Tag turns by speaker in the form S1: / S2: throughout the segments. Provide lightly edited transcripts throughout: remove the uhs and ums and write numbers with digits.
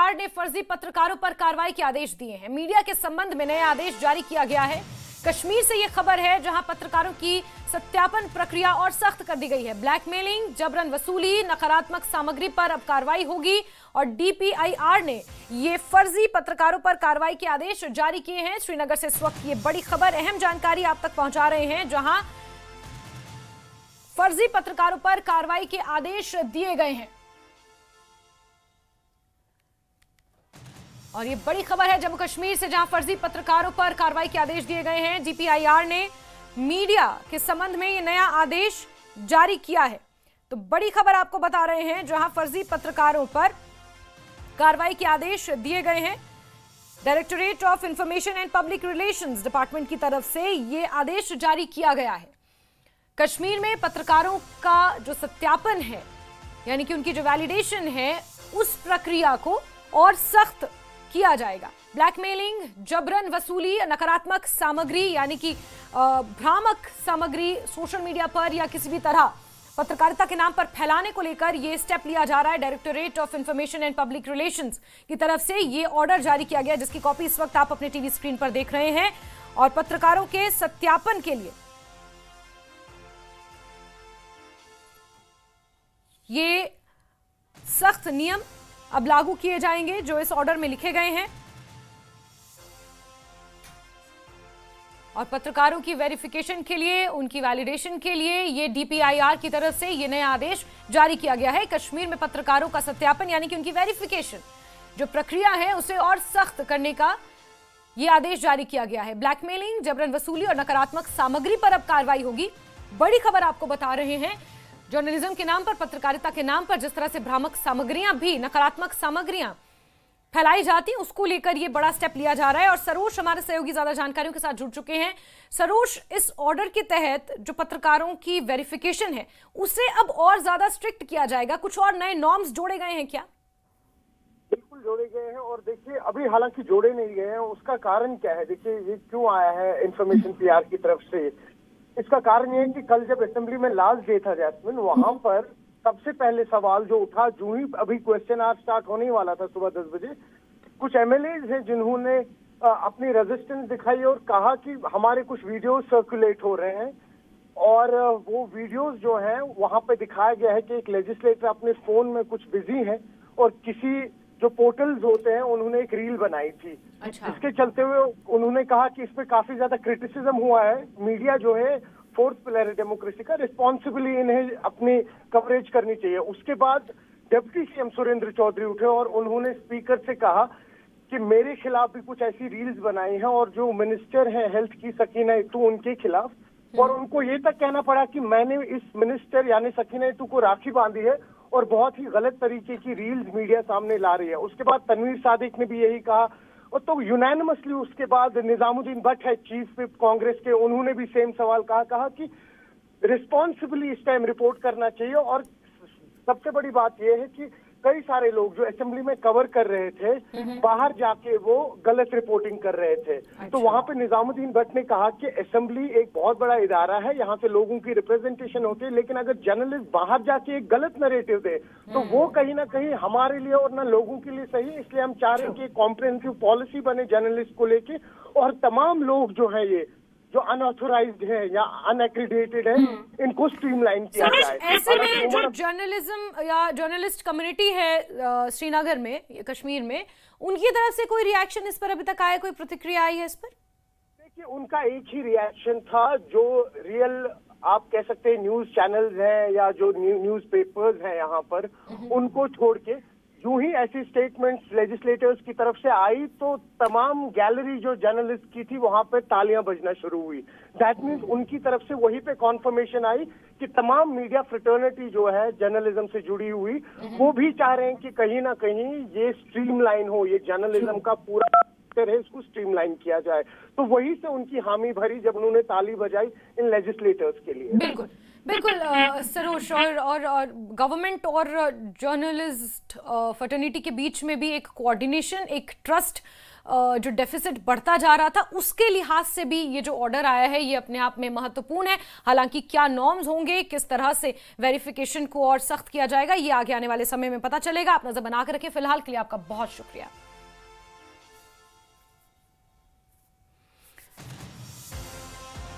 S1: DPIR ने फर्जी पत्रकारों पर कार्रवाई के आदेश दिए हैं। मीडिया के संबंध में नया आदेश जारी किया गया है। कश्मीर से यह खबर है, जहां पत्रकारों की सत्यापन प्रक्रिया और सख्त कर दी गई है। ब्लैकमेलिंग, जबरन वसूली, नकारात्मक सामग्री पर अब कार्रवाई होगी और DPIR ने ये फर्जी पत्रकारों पर कार्रवाई के आदेश जारी किए हैं। श्रीनगर से इस वक्त ये बड़ी खबर, अहम जानकारी आप तक पहुंचा रहे हैं, जहां फर्जी पत्रकारों पर कार्रवाई के आदेश दिए गए हैं। और ये बड़ी खबर है जम्मू कश्मीर से, जहां फर्जी पत्रकारों पर कार्रवाई के आदेश दिए गए हैं। DPIR ने मीडिया के संबंध में ये नया आदेश जारी किया है। तो बड़ी खबर आपको बता रहे हैं, जहां फर्जी पत्रकारों पर कार्रवाई के आदेश दिए गए हैं। Directorate of information and public relations department की तरफ से ये आदेश जारी किया गया है। कश्मीर में पत्रकारों का जो सत्यापन है, यानी कि उनकी जो वैलिडेशन है, उस प्रक्रिया को और सख्त किया जाएगा। ब्लैकमेलिंग, जबरन वसूली, नकारात्मक सामग्री यानी कि भ्रामक सामग्री सोशल मीडिया पर या किसी भी तरह पत्रकारिता के नाम पर फैलाने को लेकर यह स्टेप लिया जा रहा है। Directorate of information and public relations की तरफ से यह ऑर्डर जारी किया गया, जिसकी कॉपी इस वक्त आप अपने टीवी स्क्रीन पर देख रहे हैं। और पत्रकारों के सत्यापन के लिए ये सख्त नियम अब लागू किए जाएंगे, जो इस ऑर्डर में लिखे गए हैं। और पत्रकारों की वेरिफिकेशन के लिए, उनकी वैलिडेशन के लिए ये DPIR की तरफ से ये नया आदेश जारी किया गया है। कश्मीर में पत्रकारों का सत्यापन यानी कि उनकी वेरिफिकेशन जो प्रक्रिया है, उसे और सख्त करने का ये आदेश जारी किया गया है। ब्लैकमेलिंग, जबरन वसूली और नकारात्मक सामग्री पर अब कार्रवाई होगी। बड़ी खबर आपको बता रहे हैं। जर्नलिज्म के नाम पर, पत्रकारिता के नाम पर जिस तरह से भ्रामक सामग्रियां भी, नकारात्मक सामग्रियां फैलाई जाती हैं, उसको लेकर यह बड़ा स्टेप लिया जा रहा है। और सरोज हमारे सहयोगी ज्यादा जानकारियों के साथ जुड़ चुके हैं। सरोज, इस ऑर्डर के तहत जो पत्रकारों की वेरिफिकेशन है, उसे अब और ज्यादा स्ट्रिक्ट किया जाएगा। कुछ और नए नॉर्म्स जोड़े गए हैं क्या?
S2: बिल्कुल जोड़े गए हैं। और देखिए, अभी हालांकि जोड़े नहीं गए हैं, उसका कारण क्या है? देखिए, ये क्यों आया है इंफॉर्मेशन PR की तरफ से? इसका कारण यह है कि कल जब असेंबली में लास्ट डे था जैस्मिन, वहां पर सबसे पहले सवाल जो उठा, जो ही अभी क्वेश्चन आवर स्टार्ट होने वाला था सुबह 10 बजे, कुछ MLAs हैं जिन्होंने अपनी रेजिस्टेंस दिखाई और कहा कि हमारे कुछ वीडियोस सर्कुलेट हो रहे हैं। और वो वीडियोस जो हैं, वहां पे दिखाया गया है कि एक लेजिस्लेटर अपने फोन में कुछ बिजी है और किसी जो पोर्टल्स होते हैं, उन्होंने एक रील बनाई थी।
S1: अच्छा।
S2: इसके चलते हुए उन्होंने कहा कि इस पे काफी ज्यादा क्रिटिसिज्म हुआ है। मीडिया जो है, फोर्थ पिलर है डेमोक्रेसी का, रिस्पॉन्सिबली इन्हें अपनी कवरेज करनी चाहिए। उसके बाद डिप्टी CM सुरेंद्र चौधरी उठे और उन्होंने स्पीकर से कहा कि मेरे खिलाफ भी कुछ ऐसी रील्स बनाई हैं और जो मिनिस्टर है हेल्थ की, सकीना इत्तू, उनके खिलाफ। और उनको ये तक कहना पड़ा कि मैंने इस मिनिस्टर यानी सकीना इत्तू को राखी बांधी है और बहुत ही गलत तरीके की रील्स मीडिया सामने ला रही है। उसके बाद तनवीर सादिक ने भी यही कहा। और तो यूनानिमसली उसके बाद निजामुद्दीन भट्ट है चीफ विप कांग्रेस के, उन्होंने भी सेम सवाल कहा कि रिस्पॉन्सिबली इस टाइम रिपोर्ट करना चाहिए। और सबसे बड़ी बात यह है कि कई सारे लोग जो असेंबली में कवर कर रहे थे, बाहर जाके वो गलत रिपोर्टिंग कर रहे थे। तो वहां पे निजामुद्दीन भट्ट ने कहा कि असेंबली एक बहुत बड़ा इदारा है, यहाँ पे लोगों की रिप्रेजेंटेशन होती है, लेकिन अगर जर्नलिस्ट बाहर जाके एक गलत नैरेटिव दे तो वो कहीं ना कहीं हमारे लिए और ना लोगों के लिए सही है। इसलिए हम चाह रहे हैं कि कॉम्प्रिहेंसिव पॉलिसी बने जर्नलिस्ट को लेके, और तमाम लोग जो है ये जो अनऑथोराइज्ड है या अनएक्रेडिटेड है, इनको स्ट्रीमलाइन किया जाए।
S1: ऐसे में जो जर्नलिज्म या जर्नलिस्ट कम्युनिटी है श्रीनगर में, कश्मीर में, उनकी तरफ से कोई रिएक्शन इस पर अभी तक आया, कोई प्रतिक्रिया आई है इस पर?
S2: देखिए, उनका एक ही रिएक्शन था, जो रियल आप कह सकते हैं न्यूज चैनल्स हैं या जो न्यूज पेपर्स हैं यहाँ पर, उनको छोड़ के यूं ही ऐसी स्टेटमेंट्स लेजिस्लेटर्स की तरफ से आई तो तमाम गैलरी जो जर्नलिस्ट की थी वहां पे तालियां बजना शुरू हुई। दैट मीन्स उनकी तरफ से वहीं पे कॉन्फर्मेशन आई कि तमाम मीडिया फ्रेटर्निटी जो है जर्नलिज्म से जुड़ी हुई, वो भी चाह रहे हैं कि कहीं ना कहीं ये स्ट्रीमलाइन हो, ये जर्नलिज्म का पूरा है, इसको स्ट्रीमलाइन किया जाए। तो वही से उनकी हामी भरी जब उन्होंने ताली बजाई इन लेजिस्लेटर्स के लिए।
S1: बिल्कुल बिल्कुल सरोज, और गवर्नमेंट और जर्नलिस्ट फर्टर्निटी के बीच में भी एक कोऑर्डिनेशन, एक ट्रस्ट जो डेफिसिट बढ़ता जा रहा था, उसके लिहाज से भी ये जो ऑर्डर आया है ये अपने आप में महत्वपूर्ण है। हालांकि क्या नॉर्म्स होंगे, किस तरह से वेरिफिकेशन को और सख्त किया जाएगा, ये आगे आने वाले समय में पता चलेगा। आप नजर बनाकर रखें। फिलहाल के लिए आपका बहुत शुक्रिया।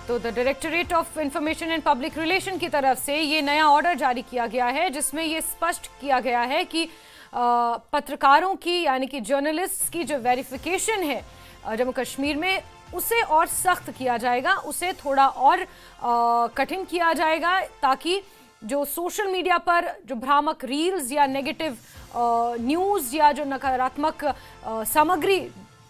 S1: तो the directorate of information and public relation की तरफ से ये नया ऑर्डर जारी किया गया है, जिसमें ये स्पष्ट किया गया है कि पत्रकारों की यानी कि जर्नलिस्ट की जो वेरिफिकेशन है जम्मू कश्मीर में, उसे और सख्त किया जाएगा, उसे थोड़ा और कठिन किया जाएगा, ताकि जो सोशल मीडिया पर जो भ्रामक रील्स या नेगेटिव न्यूज़ या जो नकारात्मक सामग्री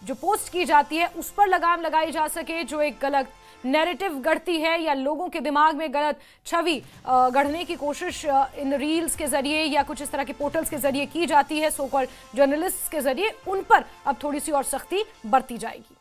S1: जो पोस्ट की जाती है उस पर लगाम लगाई जा सके। जो एक गलत नैरेटिव गढ़ती है या लोगों के दिमाग में गलत छवि गढ़ने की कोशिश इन रील्स के जरिए या कुछ इस तरह के पोर्टल्स के जरिए की जाती है, सो कॉल्ड जर्नलिस्ट के जरिए, उन पर अब थोड़ी सी और सख्ती बरती जाएगी।